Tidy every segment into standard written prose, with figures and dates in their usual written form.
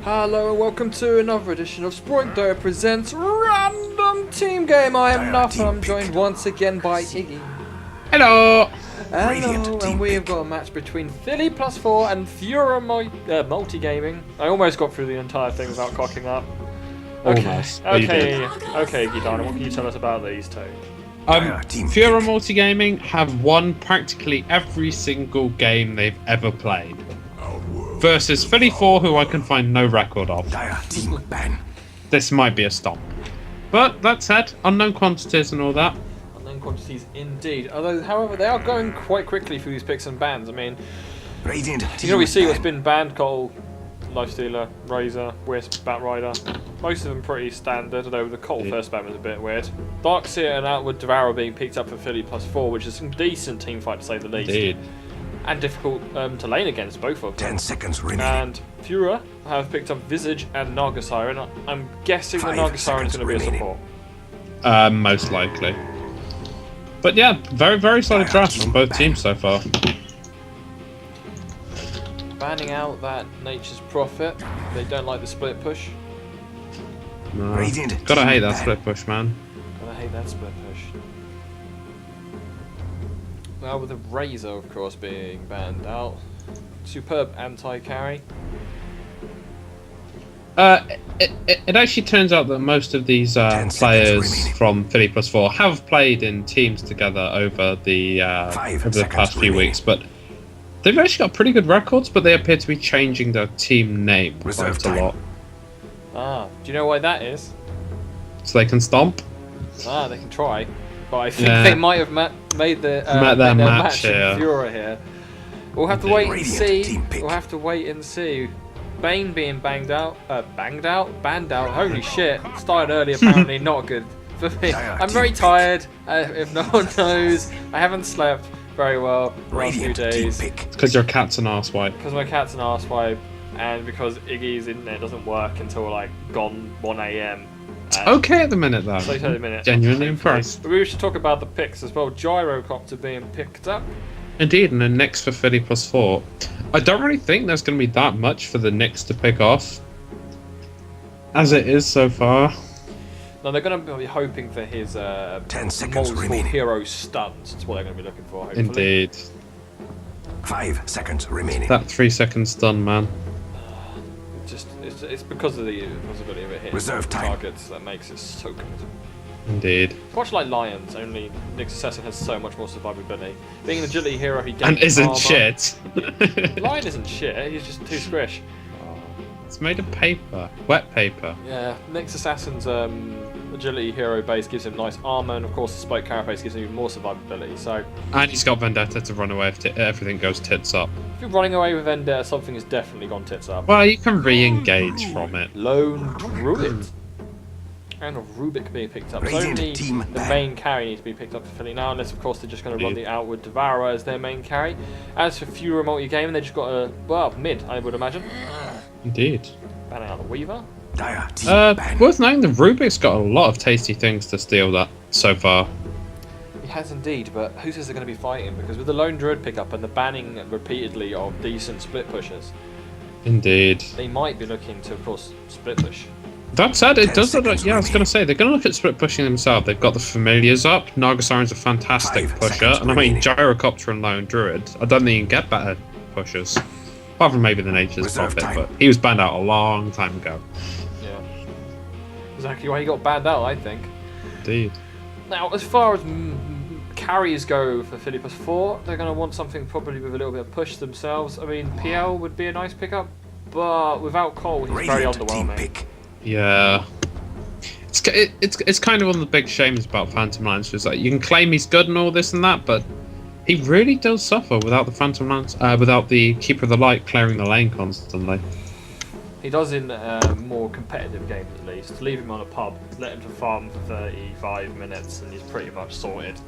Hello and welcome to another edition of Sproink Dota presents Random Team Game. I am Nuff and I'm joined once again by Iggy. Hello! Hello, and we have got a match between Fili +4 and FUREUR MultiGaming. I almost got through the entire thing without cocking up. Okay, okay, Gidana, what can you tell us about these two? FUREUR MultiGaming have won practically every single game they've ever played. Versus Fili 4, who I can find no record of. This might be a stomp. But that said, unknown quantities and all that. Unknown quantities indeed. Although, however, they are going quite quickly through these picks and bans. I mean, you know, we see what's been banned: Cole, Lifestealer, Razor, Wisp, Batrider. Most of them pretty standard, although the Cole first ban was a bit weird. Darkseer and Outward Devourer being picked up for Fili +4, which is some decent teamfight to say the least. Indeed. And difficult to lane against both of them. 10 seconds remaining. And FUREUR have picked up Visage and Naga Siren. I'm guessing the Naga Siren is going to be a support. Most likely. But yeah, very, very solid draft from both teams so far. Banning out that Nature's Prophet. They don't like the split push. No. Gotta hate that split push, man. Gotta hate that split push. Well, with the Razor, of course, being banned out. Superb anti-carry. It actually turns out that most of these players from Fili +4 have played in teams together over the past few weeks, but they've actually got pretty good records, but they appear to be changing their team name quite a lot. Ah, do you know why that is? So they can stomp? Ah, they can try. But I think they might have made their match in FUREUR here. We'll have to wait and see. We'll have to wait and see. Bane being banned out. Holy shit! Started early, apparently not good for me. I'm very tired. If no one knows, I haven't slept very well the last few days. It's because your cat's an arsewipe. Because my cat's an arsewipe, and because Iggy's internet doesn't work until like gone 1 AM. It's okay at the minute, though. It's okay at the minute. Genuinely impressed. But we should talk about the picks as well. Gyrocopter being picked up. Indeed, and then next for Fili +4. I don't really think there's going to be that much for the Nyx to pick off, as it is so far. No, they're going to be hoping for his 10 seconds remaining. hero stuns. That's what they're going to be looking for, hopefully. Indeed. 5 seconds remaining. That 3-second stun, man. It's because of the possibility of it hitting targets that makes it so good. Indeed. Much like Lions, only Nyx Assassin has so much more survivability. Being an agility hero, he gains and isn't armor. Shit. Lion isn't shit, he's just too squish. It's made of paper. Wet paper. Yeah, Nyx Assassin's agility hero base gives him nice armor, and of course the Spike carapace gives him even more survivability, so... And he's got Vendetta to run away if everything goes tits up. If you're running away with Vendetta, something has definitely gone tits up. Well, you can re-engage from it. Lone Druid. And a Rubik being picked up. So only the main carry needs to be picked up for Fili now, unless of course they're just going to run the Outward Devourer as their main carry. As for FUREUR MultiGaming, they just got a, well, mid, I would imagine. Indeed. Banning out the Weaver. Worth noting, the Rubik's got a lot of tasty things to steal that so far. He has indeed, but who says they're going to be fighting? Because with the Lone Druid pickup and the banning repeatedly of decent split pushers, indeed, they might be looking to, of course, split push. That said, it does look like, yeah, I was going to say, they're going to look at split pushing themselves. They've got the familiars up. Naga Siren's a fantastic pusher, and I mean, Gyrocopter and Lone Druid. I don't think you can get better pushers. Apart from maybe the Nature's Prophet, but he was banned out a long time ago. Yeah. Exactly why he got banned out, I think. Indeed. Now, as far as carries go for Fili +4, they're going to want something probably with a little bit of push themselves. I mean, PL would be a nice pickup, but without Cole, he's very underwhelming. Yeah. It's kind of one of the big shames about Phantom Lance. It's like, you can claim he's good and all this and that, but he really does suffer without the Phantom Lance, without the Keeper of the Light clearing the lane constantly. He does in more competitive games at least. Leave him on a pub, let him to farm for 35 minutes, and he's pretty much sorted.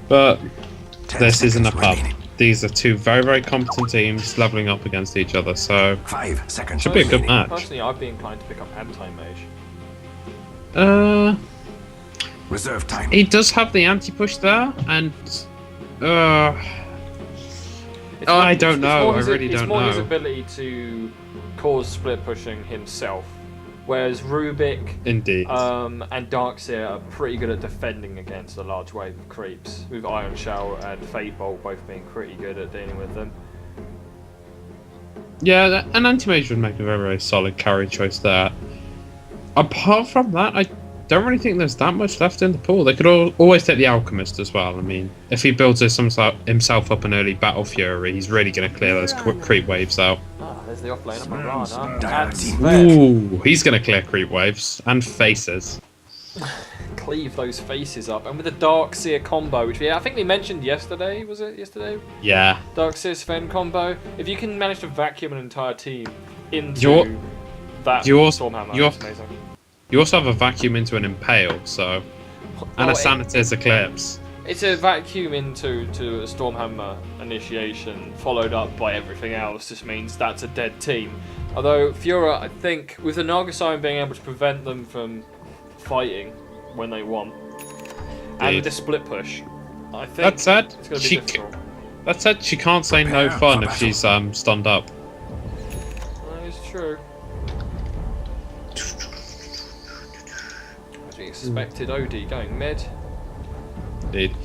But this isn't a pub. These are two very, very competent teams leveling up against each other, so 5 seconds. Should be a good match. Personally, I'd be inclined to pick up Anti-Mage. Reserve time. He does have the anti-push there, and I don't know. I really don't know. It's more his ability to cause split pushing himself. Whereas Rubik Indeed. And Darkseer are pretty good at defending against a large wave of creeps, with Iron Shell and Fate Bolt both being pretty good at dealing with them. Yeah, an anti-mage would make a very, very solid carry choice there. Apart from that, I don't really think there's that much left in the pool. They could always take the Alchemist as well. I mean, if he builds himself up an early Battle Fury, he's really going to clear those creep waves out. There's the offlaner, Marana. Ooh, he's going to clear creep waves and faces. Cleave those faces up, and with the Darkseer combo, which I think we mentioned yesterday. Was it yesterday? Yeah. Darkseer Sven combo. If you can manage to vacuum an entire team into that Stormhammer, that's amazing. You also have a vacuum into an Impale, so and a Sanity's Eclipse. It's a vacuum into a Stormhammer initiation, followed up by everything else. Just means that's a dead team. Although FUREUR, I think, with the Nargothrond being able to prevent them from fighting when they want, and the split push, I think it's going to be difficult. That said, she can't say no fun if she's stunned up. That is true. As we expected, OD going mid. Indeed.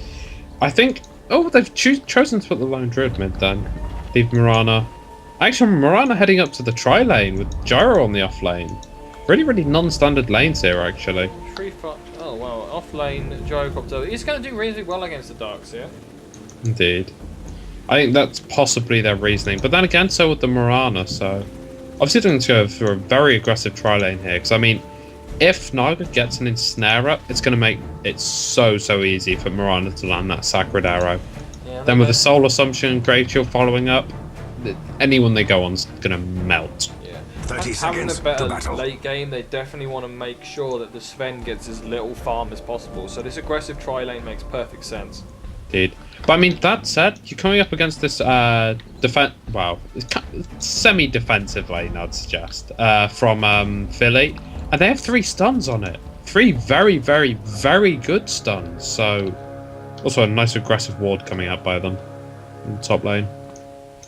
I think... Oh, they've chosen to put the Lone Druid mid then. Leave Marana. Actually, Marana heading up to the tri-lane with Gyro on the off-lane. Really, really non-standard lanes here, actually. Oh, wow. Off-lane, Gyrocopter. He's going to do reasonably well against the Darkseer. Indeed. I think that's possibly their reasoning. But then again, so would the Marana, so... Obviously, they're going to go for a very aggressive tri-lane here, because, I mean... If Naga gets an Ensnarer, it's going to make it so easy for Marana to land that Sacred Arrow. Yeah, then with the Soul Assumption and Grave Shield following up, anyone they go on's going to melt. Yeah. 30 seconds having a better late game, they definitely want to make sure that the Sven gets as little farm as possible. So this aggressive tri-lane makes perfect sense. Indeed. But I mean, that said, you're coming up against this semi-defensive lane, I'd suggest, from Fili. And they have 3 stuns on it. 3 very, very, very good stuns. So, also a nice aggressive ward coming out by them in the top lane.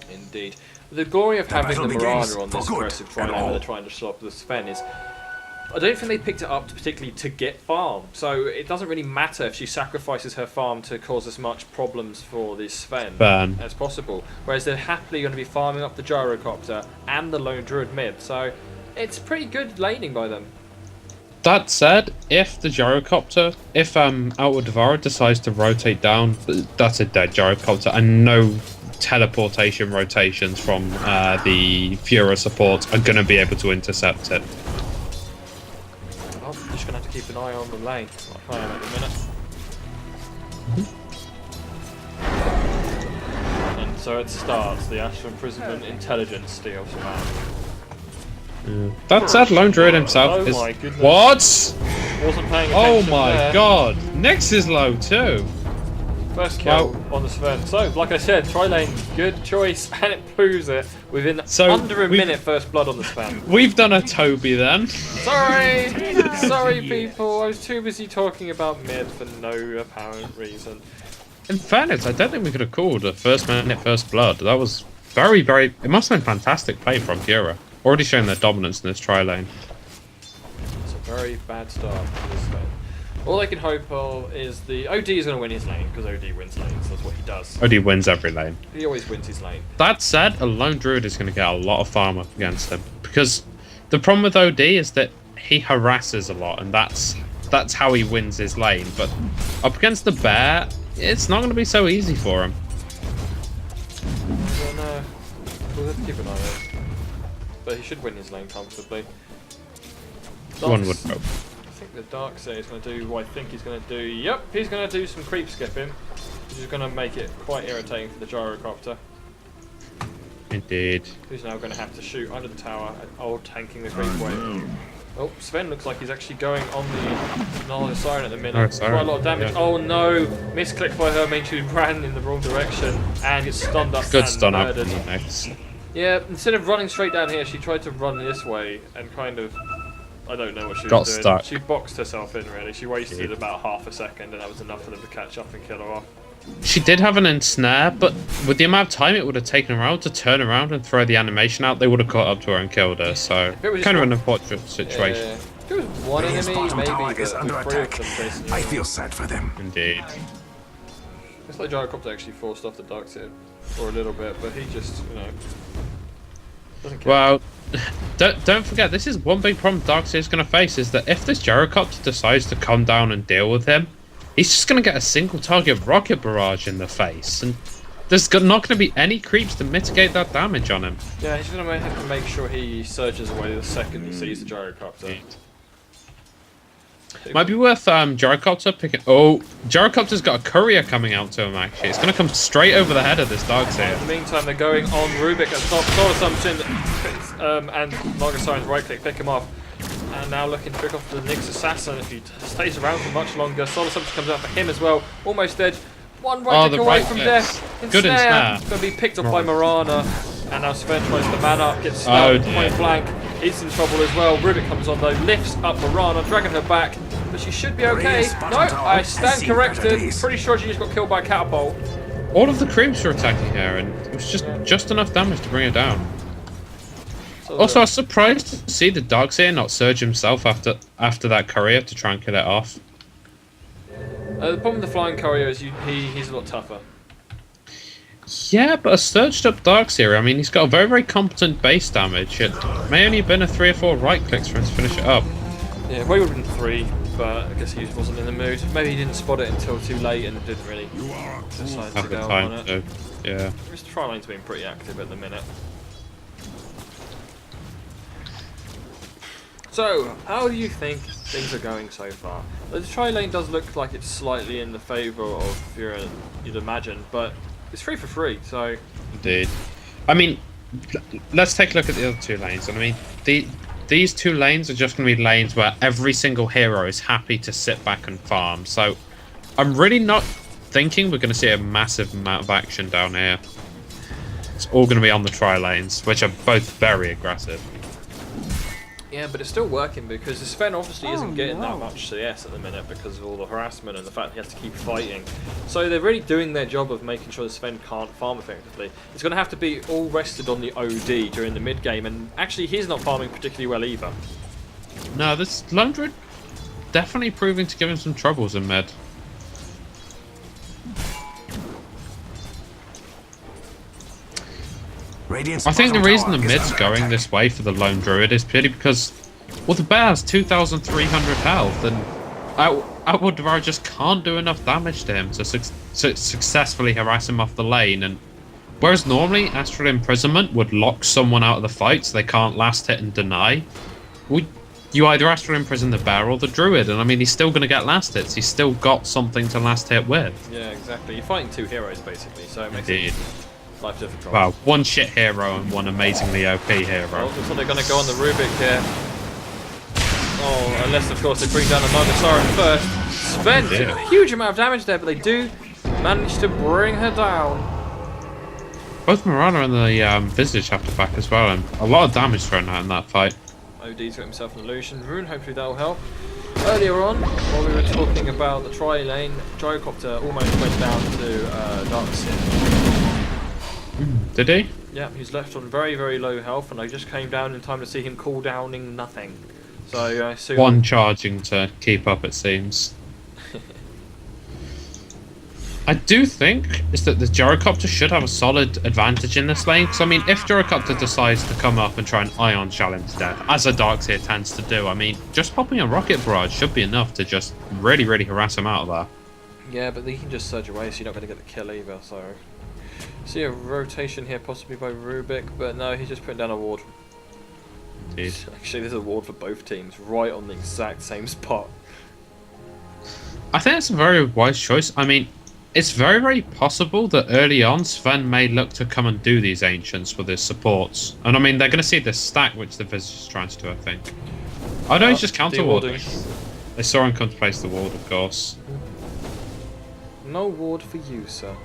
Indeed. The glory of having the Marana on this aggressive tri-lane where they're trying to stop the Sven is... I don't think they picked it up particularly to get farm. So it doesn't really matter if she sacrifices her farm to cause as much problems for this Sven as possible. Whereas they're happily going to be farming up the Gyrocopter and the Lone Druid mid. So... It's pretty good laning by them. That said, if the Gyrocopter, if Outward Devourer decides to rotate down, that's a dead Gyrocopter, and no teleportation rotations from the FUREUR support are going to be able to intercept it. Well, I'm just going to have to keep an eye on the lane. I'll try at the minute. And so it starts. The Astral Imprisonment Intelligence steals from out. Yeah. That said, Lone Druid himself is... my goodness. What? Wasn't paying attention. Oh my there. god. Nyx is low too. First kill on the Sven. So, like I said, tri-lane, good choice, and it proves it within under a minute first blood on the Sven. We've done a Toby then. Sorry! Sorry people, I was too busy talking about mid for no apparent reason. In fairness, I don't think we could have called a first minute first blood. That was very, very... It must have been fantastic play from FUREUR. Already showing their dominance in this tri-lane. It's a very bad start for this lane. All I can hope of is the OD is going to win his lane, because OD wins lanes, that's what he does. OD wins every lane. He always wins his lane. That said, a Lone Druid is going to get a lot of farm up against him. Because the problem with OD is that he harasses a lot, and that's how he wins his lane. But up against the bear, it's not going to be so easy for him. I don't know. We'll have to keep an eye on it. But he should win his lane comfortably. One would hope. I think the Darkseer is going to do what I think he's going to do. Yep, he's going to do some creep skipping, which is going to make it quite irritating for the Gyrocopter. Indeed. Who's now going to have to shoot under the tower, tanking the creep wave. Oh, Sven looks like he's actually going on the Null Siren at the minute. Quite a lot of damage. Yeah. Oh no! Misclick by her, means she ran in the wrong direction and gets stunned up Good and stun murdered. Up next. Yeah, instead of running straight down here, she tried to run this way and kind of... I don't know what she was doing. Stuck. She boxed herself in, really. She wasted about half a second and that was enough for them to catch up and kill her off. she did have an ensnare, but with the amount of time it would have taken her out to turn around and throw the animation out, they would have caught up to her and killed her. So kind of an unfortunate situation. Yeah. If it was one enemy, maybe, but is under attack. I feel sad for them. Indeed. It's like Gyrocopter actually forced off the Darkseer for a little bit, but he just, doesn't care. Well, don't forget, this is one big problem Darkseer's going to face, is that if this Gyrocopter decides to come down and deal with him, he's just going to get a single target rocket barrage in the face, and there's not going to be any creeps to mitigate that damage on him. Yeah, he's going to have to make sure he surges away the second he sees the Gyrocopter. Might be worth Gyrocopter picking. Oh, Gyrocopter's got a courier coming out to him. Actually, it's going to come straight over the head of this Darkseer. In the meantime, they're going on Rubik at top. Solar and Margasine's right click, pick him off. And now looking to pick off the Nyx Assassin. If he stays around for much longer, Solar Sumption comes out for him as well. Almost dead. One right click away from death. Good ensnare. Going to be picked up by Mirana. And now Sven tries to man up, gets stabbed point blank. He's in trouble as well. Rubik comes on though, lifts up Mirana, dragging her back. But she should be okay. No, I stand corrected. Pretty sure she just got killed by a catapult. All of the creeps were attacking her, and it was just enough damage to bring her down. So also, I was surprised to see the Darkseer not surge himself after that courier to try and kill it off. The problem with the flying courier is he's a lot tougher. Yeah, but a surged up Darkseer, I mean, he's got a very, very competent base damage. It may only have been a 3 or 4 right clicks for him to finish it up. Yeah, well, he would have been 3, but I guess he just wasn't in the mood. Maybe he didn't spot it until too late and didn't really decide to go on it. Yeah. This tri lane's been pretty active at the minute. So, how do you think things are going so far? The tri lane does look like it's slightly in the favour of FUREUR, you'd imagine, but it's 3 for 3, so... Indeed. I mean, let's take a look at the other 2 lanes. I mean, these 2 lanes are just going to be lanes where every single hero is happy to sit back and farm. So, I'm really not thinking we're going to see a massive amount of action down here. It's all going to be on the tri lanes, which are both very aggressive. Yeah, but it's still working because Sven obviously isn't getting that much CS at the minute because of all the harassment and the fact he has to keep fighting. So they're really doing their job of making sure that Sven can't farm effectively. It's going to have to be all rested on the OD during the mid game, and actually he's not farming particularly well either. No, this Lone Druid definitely proving to give him some troubles in mid. I think the reason the mid's going this way for the Lone Druid is purely because, well, the bear has 2,300 health, and Outward Devour just can't do enough damage to him to successfully harass him off the lane. And whereas normally Astral Imprisonment would lock someone out of the fight so they can't last hit and deny, you either Astral Imprison the bear or the Druid, and I mean, he's still going to get last hits. He's still got something to last hit with. Yeah, exactly. You're fighting 2 heroes basically, so it makes it life difficult. Wow, 1 shit hero and 1 amazingly OP hero. Well, looks like they're going to go on the Rubik here. Oh, unless of course they bring down the Margasiren first. Sven took a huge amount of damage there, but they do manage to bring her down. Both Mirana and the Visage have to back as well, and a lot of damage thrown out in that fight. OD's got himself an illusion rune, hopefully that'll help. Earlier on, while we were talking about the tri lane, Gyrocopter almost went down to Darkseer. Did he? Yeah, he's left on very, very low health, and I just came down in time to see him cool downing nothing. So I assume... 1 charging to keep up, it seems. I do think is that the Gyrocopter should have a solid advantage in this lane. Because, I mean, if Gyrocopter decides to come up and try and Ion Shell him to death, as a Darkseer tends to do, I mean, just popping a Rocket Barrage should be enough to just really, really harass him out of there. Yeah, but he can just surge away, so you're not going to get the kill either, so... See a rotation here possibly by Rubik, but no, he's just putting down a ward. Indeed. Actually, there's a ward for both teams, right on the exact same spot. I think that's a very wise choice. I mean, it's very, very possible that early on Sven may look to come and do these Ancients with his supports. And I mean, they're going to see this stack, which the Visage is trying to do, I think. Oh no, he's just counter-warding. They saw him come to place the ward, of course. No ward for you, sir.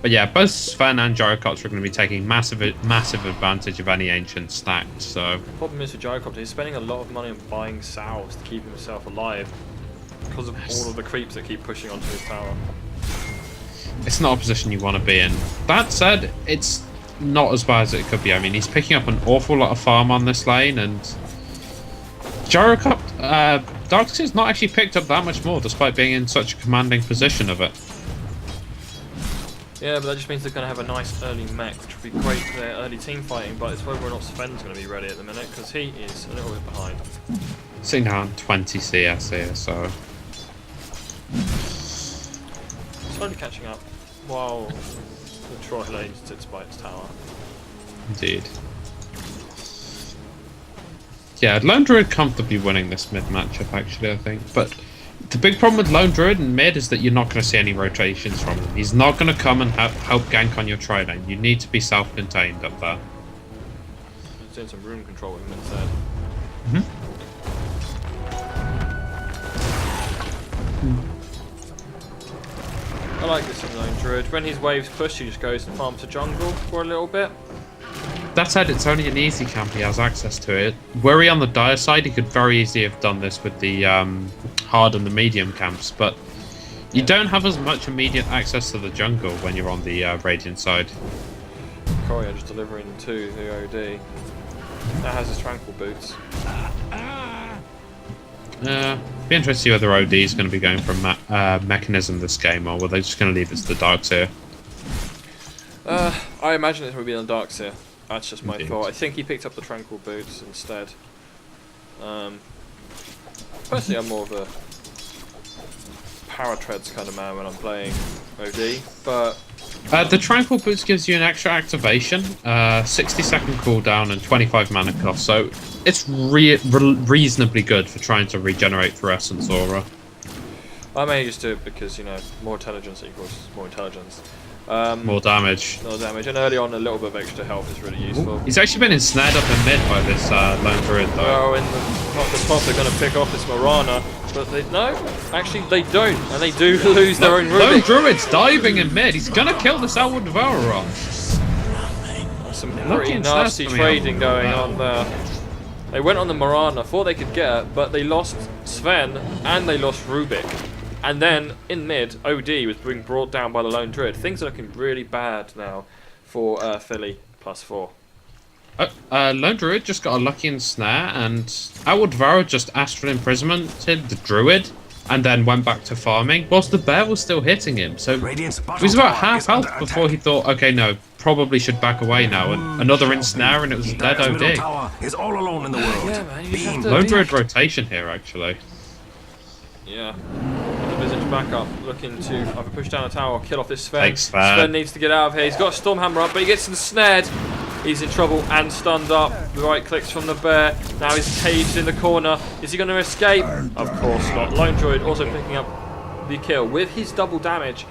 But yeah, both Sven and Gyrocopter are going to be taking massive advantage of any Ancient stacked, so... The problem is for Gyrocopter, he's spending a lot of money on buying salves to keep himself alive. because of all of the creeps that keep pushing onto his tower. It's not a position you want to be in. That said, it's not as bad as it could be. I mean, he's picking up an awful lot of farm on this lane, and Darkseer's not actually picked up that much more, despite being in such a commanding position of it. Yeah, but that just means they're going to have a nice early mech, which would be great for their early team fighting, but it's whether or not Sven's going to be ready at the minute, because he is a little bit behind. Sitting down 20 CS here, so... Slowly catching up, while the Troy lane sits by its tower. Indeed. Yeah, Lone Druid comfortably winning this mid matchup, actually, I think. But the big problem with Lone Druid in mid is that you're not going to see any rotations from him. He's not going to come and help gank on your tri lane. You need to be self-contained up there. He's doing some rune control with him instead. I like this from Lone Druid. When his waves push, he just goes and farms the jungle for a little bit. That said, it's only an easy camp, he has access to it. Were he on the dire side, he could very easily have done this with the hard and the medium camps, but you don't have as much immediate access to the jungle when you're on the Radiant side. Courier just delivering to the OD. That has his tranquil boots. Be interested to see whether OD is going to be going for mechanism this game, or were they just going to leave it to the Darkseer? I imagine it's going to be on Darkseer. That's just my Indeed. thought. I think he picked up the tranquil boots instead. Personally, I'm more of a power treads kind of man when I'm playing OD, but the tranquil boots gives you an extra activation, 60-second cooldown and 25 mana cost, so it's reasonably good for trying to regenerate through Essence Aura. I may just do it because, you know, more intelligence equals more intelligence. More damage. More damage, and early on a little bit of extra health is really useful. He's actually been ensnared up in mid by this Lone Druid though. Well, in the top they're going to pick off this Morana, but no, actually they don't, and they do lose their own Rubik. Lone Druid's diving in mid, he's going to kill this Outward Devourer off. Some pretty nasty trading going on there. They went on the Morana, thought they could get her, but they lost Sven and they lost Rubik. And then, in mid, OD was being brought down by the Lone Druid. Things are looking really bad now for Fili +4. Lone Druid just got a lucky ensnare, and Outward Devourer just Astral Imprisonmented the Druid, and then went back to farming, whilst the bear was still hitting him. So he was about half health before he thought, okay, no, probably should back away now. And another ensnare, and it was a dead OD. Is all alone in the world. Yeah, man, you have to Lone Druid rotation here, actually. Yeah. Visage back up, looking to either push down a tower or kill off this Sven. Thanks, Sven. Sven needs to get out of here. He's got a Stormhammer up, but he gets ensnared. He's in trouble and stunned up. The right clicks from the bear. Now he's caged in the corner. Is he going to escape? Of course not. Lone Druid also picking up the kill with his double damage.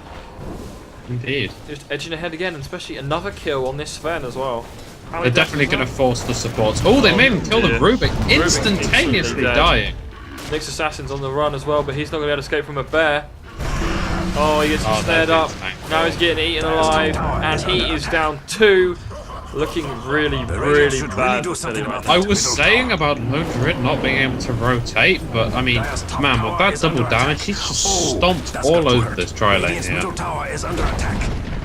Indeed. Just edging ahead again, and especially another kill on this Sven as well. They're definitely going to force the supports. Oh, they made him kill the Rubik, instantaneously dying. Next assassin's on the run as well, but he's not going to be able to escape from a bear. Oh, he gets snared up. Now he's getting eaten alive, and he is down 2. Looking really, really bad. I was saying about Lone Druid not being able to rotate, but I mean, man, with that double damage, he's just stomped all over this tri lane here.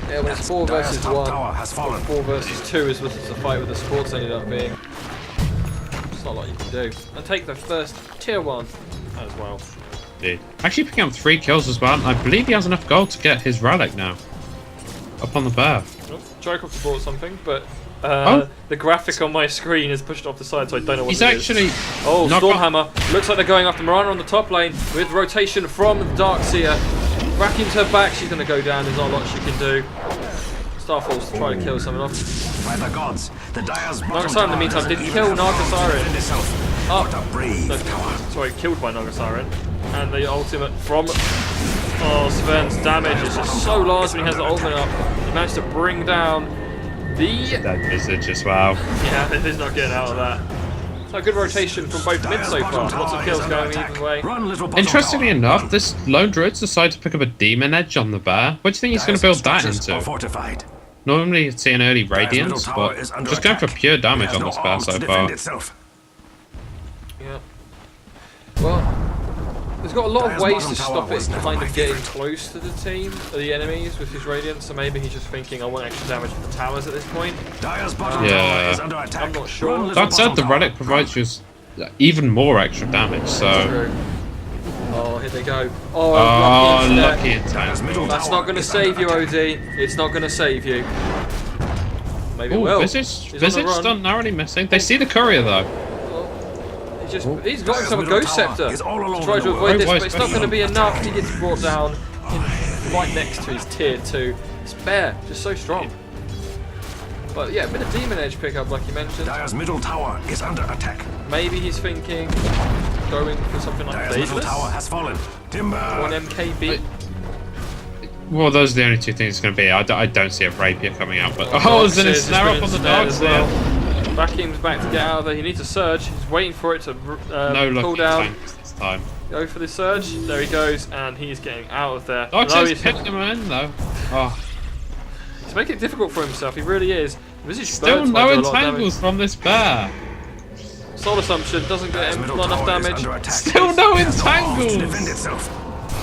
Yeah, when it's 4 versus 1, 4 versus 2 is what the fight with the supports ended up being. It's not a lot you can do. And take the first tier 1 as well. Indeed. Actually picking up 3 kills as well, and I believe he has enough gold to get his relic now. Up on the bear. Oh, Jokoff bought something, but the graphic on my screen is pushed off the side, so I don't know what He's it actually is. Oh, Stormhammer. Looks like they're going after Morana on the top lane with rotation from Darkseer. Back into her back, she's going to go down. There's not a lot she can do. Starfall's to try to kill someone off. By the gods, the Dire's Nagasaren in the meantime did kill Nagasaren. Sorry, killed by Nagasaren. And the ultimate from Sven's damage is just so large when he has the ultimate up. He managed to bring down the dead Visage as well. Yeah, he's not getting out of that. So good rotation from both mid so far. Lots of kills going either way. Interestingly enough, this Lone Druid's decided to pick up a Demon Edge on the bear. What do you think he's going to build that into? Normally you'd see an early Radiance, but just going for pure damage on this bear so far. Yeah. Well, there's got a lot of ways to stop it kind of getting close to the enemies with his radiance, so maybe he's just thinking, I want extra damage to the towers at this point. I'm not sure. That said, the relic provides you even more extra damage, so... Oh, here they go. Lucky entangle. That's not going to save you, OD. It's not going to save you. Maybe it will. Visage stunt narrowly missing. They see the courier, though. He's got himself a ghost scepter to try to avoid this, but it's not going to be enough. He gets brought down right next to his tier 2. This bear, just so strong. But yeah, a bit of demon edge pickup, like you mentioned. Dire's middle tower is under attack. Maybe he's thinking going for something like Dire's middle tower has fallen. Timber. 1 MKB. Well, those are the only two things it's going to be. I don't see a rapier coming out, but there's an ensnare up on the dogs there. Vacuum's back to get out of there. He needs a surge. He's waiting for it to pull down. This time. Go for the surge. There he goes, and he's getting out of there. He's hitting him in though. Oh. He's making it difficult for himself. He really is. Still no entangles from this bear. Soul Assumption doesn't get him enough damage. Still no entangles.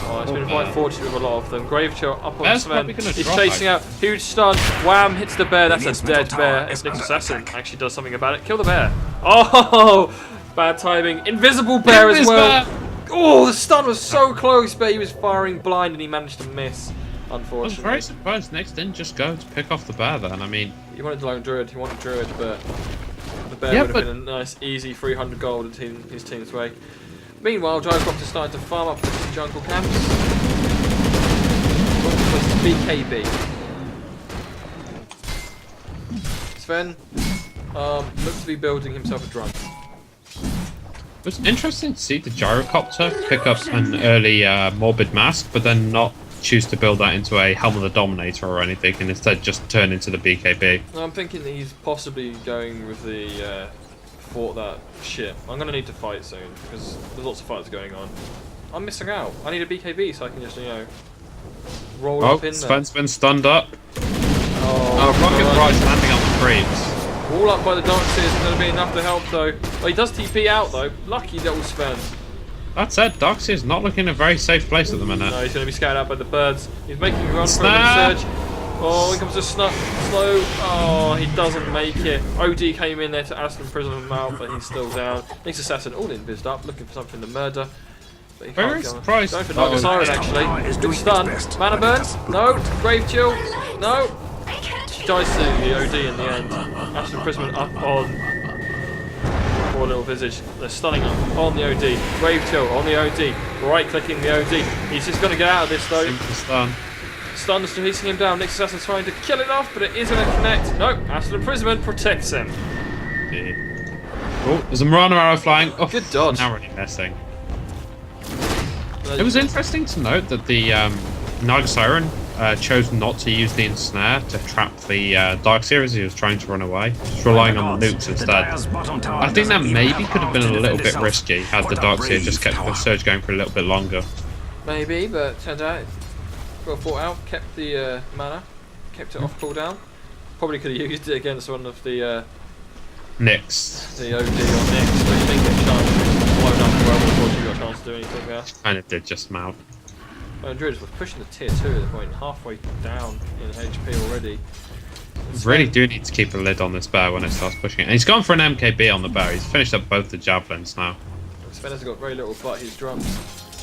Oh, it's been quite fortunate with a lot of them. Grave Chill up on Sven. He's chasing out. Huge stun. Wham! Hits the bear. That's a dead bear. Nick's Assassin actually does something about it. Kill the bear. Oh! Bad timing. Invisible bear as well. Oh, the stun was so close, but he was firing blind and he managed to miss. Unfortunately. I was very surprised Nick didn't just go to pick off the bear then. I mean, he wanted Lone Druid. He wanted Druid, but the bear would have been a nice, easy 300 gold in his team's way. Meanwhile, Gyrocopter is starting to farm up the jungle camps. BKB. Sven looks to be building himself a drum. It was interesting to see the Gyrocopter pick up an early Morbid Mask, but then not choose to build that into a Helm of the Dominator or anything, and instead just turn into the BKB. I'm thinking he's possibly going with the fought that shit. I'm going to need to fight soon, because there's lots of fights going on. I'm missing out. I need a BKB so I can just, roll up in there. Sven's been stunned up. Rocket Barrage landing on the creeps. All up by the Darkseer isn't going to be enough to help though. Well, he does TP out though. Lucky little Sven. That said, Darkseer's not looking in a very safe place at the minute. No, he's going to be scouted out by the birds. He's making a run for a surge. Oh, here comes a slow. Oh, he doesn't make it. OD came in there to Aston Prison him out, but he's still down. Nick's Assassin all invised up, looking for something to murder. But he very surprised. Going for Night Siren actually. Good stun. Mana burn. No. Grave Chill. No. She dies to the OD in the end. Aston Prison up on poor little Visage. They're stunning up on the OD. Grave Chill on the OD. Right clicking the OD. He's just going to get out of this though. Simple stun. Stun's chasing him down. Nick's Assassin's trying to kill it off, but it isn't a connect. No, Astral Imprisonment protects him. Oh, there's a Mirana arrow flying. Oh, good dodge. Narrowly missing. It was interesting to note that the Night Siren chose not to use the ensnare to trap the Darkseer as he was trying to run away, just relying on the nukes instead. I think that maybe could have been a little bit risky had the Darkseer just kept the surge going for a little bit longer. Maybe, but turns out got fought out, kept the mana, kept it off cooldown. Probably could have used it against one of the Nyx. The OD on Nyx, but you didn't get a chance to blow up well before you got a chance to do anything there. And it did just mount. Druids was pushing the tier 2 at the point, halfway down in HP already. Really do need to keep a lid on this bear when it starts pushing it. And he's gone for an MKB on the bear. He's finished up both the javelins now. Sven has got very little but his drums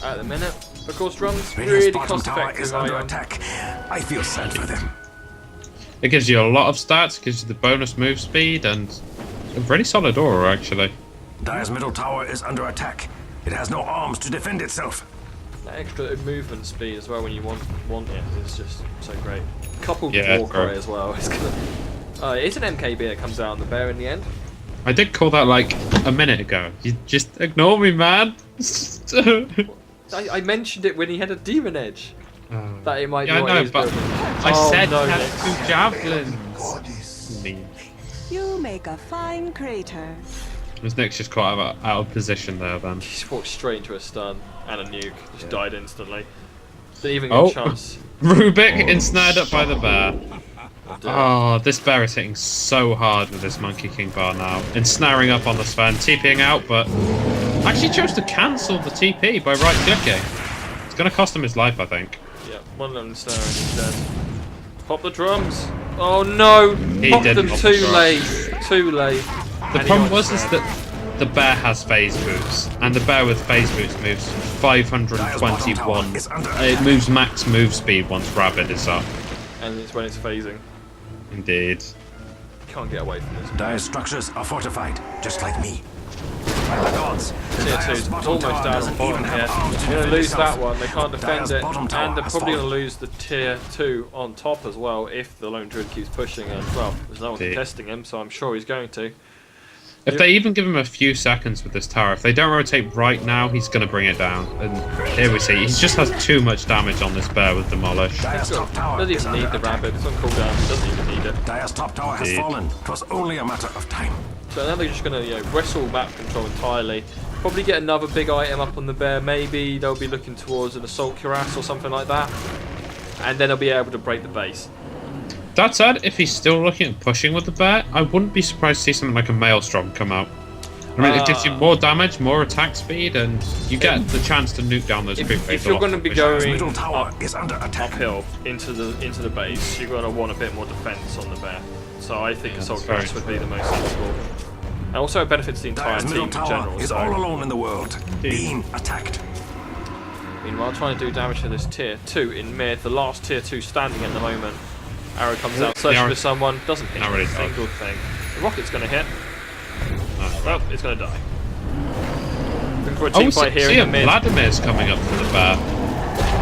at the minute. Of course, drums really cost effective. I feel sad for them. It gives you a lot of stats, gives you the bonus move speed, and a really solid aura actually. Dire's middle tower is under attack. It has no arms to defend itself. That extra movement speed as well when you want it is just so great. Coupled with Warcry as well. It's an MKB that comes out on the bear in the end. I did call that like a minute ago. You just ignore me, man. I mentioned it when he had a demon edge. That it might be what he was building. I said he had 2 javelins. You make a fine crater. Was Nick's just quite out of position there then? He just walked straight into a stun and a nuke. Just died instantly. Didn't even get a chance. Rubik ensnared up by the bear. Oh, this bear is hitting so hard with this Monkey King bar now. Ensnaring up on the Sven, TPing out, but actually chose to cancel the TP by right-clicking. It's going to cost him his life, I think. Yeah, one of them instead. Pop the drums. Oh no! Pop them too late. Too late. The problem is that the bear has phase boots, and the bear with phase boots moves 521. It moves max move speed once Rabbit is up. And it's when it's phasing. Indeed. Can't get away from this. Dire's structures are fortified, just like me. By the gods, Tier 2's almost down on bottom here. They're going to lose that one, they can't defend it, and they're probably going to lose the tier 2 on top as well if the Lone Druid keeps pushing, and well, there's no one contesting him, so I'm sure he's going to. If they even give him a few seconds with this tower, if they don't rotate right now, he's going to bring it down. And here we see, he just has too much damage on this bear with Demolish. Doesn't even need the Rabbit, it's on cooldown, he doesn't even need it. Dire's top tower has fallen, it was only a matter of time. So now they're just going to wrestle map control entirely. Probably get another big item up on the bear, maybe they'll be looking towards an assault cuirass or something like that. And then they'll be able to break the base. That said, if he's still looking at pushing with the bear, I wouldn't be surprised to see something like a Maelstrom come out. I mean, it gives you more damage, more attack speed, and you get the chance to nuke down those creep waves. If you're going to be going uphill into the base, you're going to want a bit more defense on the bear. So I think assault cuirass would be the most sensible. And also it benefits the entire team in general. Is all alone in the world, being attacked. Meanwhile, trying to do damage to this tier 2 in mid, the last tier 2 standing at the moment. Arrow comes out, searching for someone, doesn't hit a single thing. The rocket's going to hit. Well, it's going to die. Looking for a team fight here in the mid. Vladimir's coming up from the bear.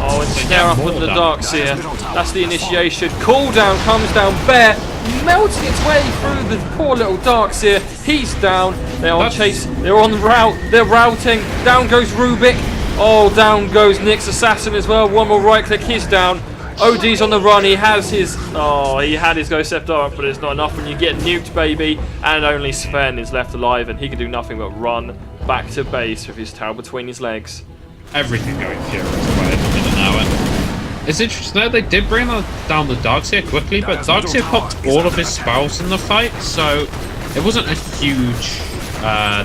Oh, and snare up on the Darkseer. That's the initiation. Cooldown comes down. Bear melting its way through the poor little Darkseer. He's down. They're on chase. They're on route. They're routing. Down goes Rubik. Oh, down goes Nick's assassin as well. One more right click. He's down. OD's on the run. He has his. Oh, he had his Go Scepter up, but it's not enough when you get nuked, baby. And only Sven is left alive, and he can do nothing but run back to base with his tail between his legs. Everything going Furious away in an hour. It's interesting though, they did bring down the Darkseer quickly, but Darkseer popped all of his spells in the fight, so it wasn't a huge.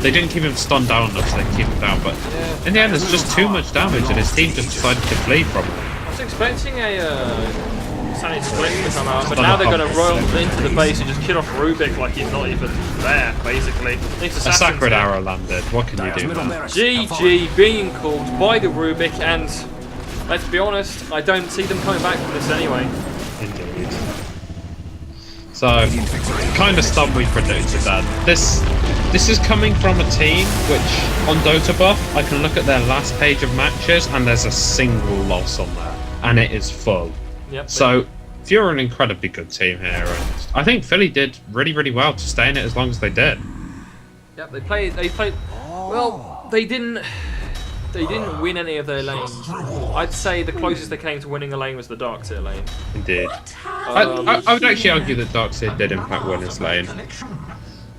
They didn't keep him stunned down enough so they keep him down, but in the end, there's just too much damage, and his team just decided to flee from him. I was expecting a Sunny Split to come out, but now they're going to roll into the base and just kill off Rubik like he's not even there, basically. A Sacred Arrow landed. What can you do, man? GG being called by the Rubik, and let's be honest, I don't see them coming back from this anyway. Indeed. So, kind of stuff we predicted that. This is coming from a team which, on Dota Buff, I can look at their last page of matches and there's a single loss on there. And it is full. Yep, so, you're an incredibly good team here, and I think Fili did really, really well to stay in it as long as they did. Yep, they played. Well, they didn't win any of their lanes. I'd say the closest they came to winning a lane was the Darkseer lane. Indeed. I would actually argue that Darkseer did in fact win his lane.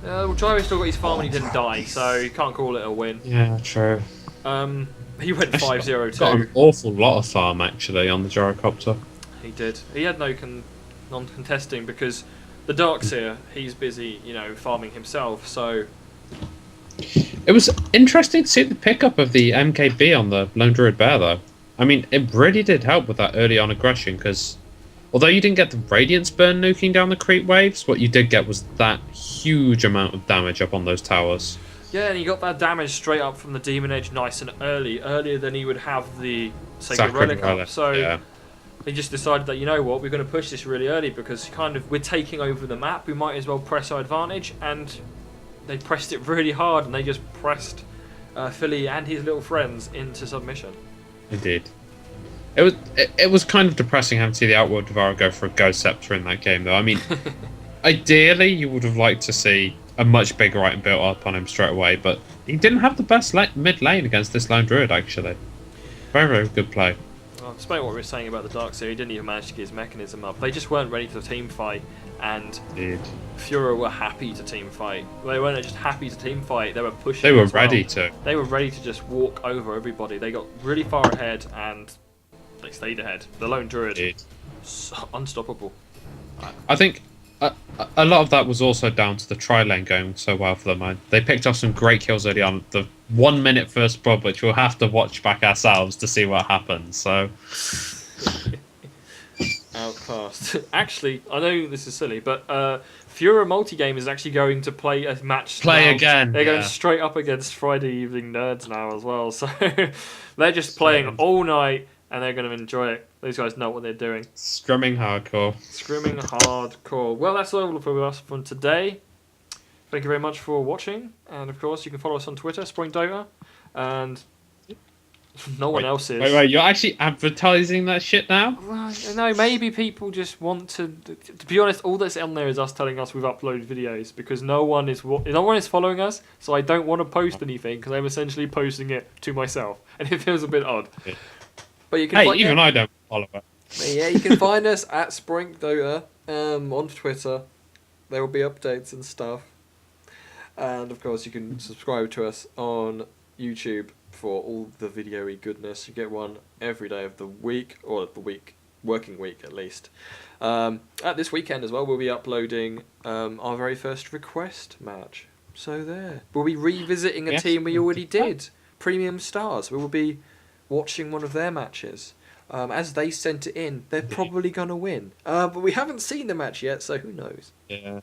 Well, Gyro still got his farm and he didn't die, so you can't call it a win. Yeah, true. He went 5-0-2. Got an awful lot of farm actually on the Gyrocopter. He did. He had no non-contesting because the Darkseer, he's busy, farming himself, so... It was interesting to see the pickup of the MKB on the Lone Druid Bear, though. I mean, it really did help with that early on aggression, because although you didn't get the Radiance Burn nuking down the creep waves, what you did get was that huge amount of damage up on those towers. Yeah, and he got that damage straight up from the Demon Edge nice and earlier than he would have the Sacred Relic up. So they just decided that, you know what, we're going to push this really early because we're taking over the map, we might as well press our advantage, and they pressed it really hard, and they just pressed Fili and his little friends into submission. Indeed. It was kind of depressing having to see the Outworld Devourer go for a Ghost Scepter in that game, though. I mean, ideally, you would have liked to see a much bigger item built up on him straight away, but he didn't have the best mid lane against this Lone Druid, actually. Very, very good play. Well, despite what we were saying about the Darkseer, he didn't even manage to get his mechanism up. They just weren't ready to team fight, and FUREUR were happy to team fight. They weren't just happy to team fight, they were pushing. They were ready to. They were ready to just walk over everybody. They got really far ahead, and they stayed ahead. The Lone Druid, unstoppable. I think A lot of that was also down to the tri-lane going so well for them. They picked up some great kills early on. The 1 minute first blood, which we'll have to watch back ourselves to see what happens. So outclassed. Actually, I know this is silly, but FUREUR MultiGaming is actually going to play a match. Again. They're going straight up against Friday Evening Nerds now as well. So they're just playing all night, and they're going to enjoy it. These guys know what they're doing. Scrimming hardcore. Scrimming hardcore. Well, that's all for us from today. Thank you very much for watching, and of course, you can follow us on Twitter, Sproink Dota, and no one else is. Wait, you're actually advertising that shit now? Well, no, maybe people just want to be honest, all that's on there is us telling us we've uploaded videos, because no one is following us, so I don't want to post anything, because I'm essentially posting it to myself, and it feels a bit odd. But you can even I don't follow it. Yeah, you can find us at Sproink Dota on Twitter. There will be updates and stuff. And of course, you can subscribe to us on YouTube for all the video-y goodness. You get one every day of the week, or the working week at least. At this weekend as well, we'll be uploading our very first request match. So there. We'll be revisiting a team we already did, Premium Stars. We will be watching one of their matches. As they sent it in, they're probably going to win. But we haven't seen the match yet, so who knows? Yeah.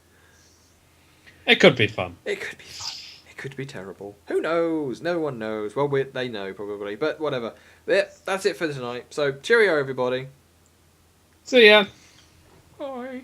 It could be fun. It could be fun. It could be terrible. Who knows? No one knows. Well, they know, probably. But whatever. Yeah, that's it for tonight. So, cheerio, everybody. See ya. Bye.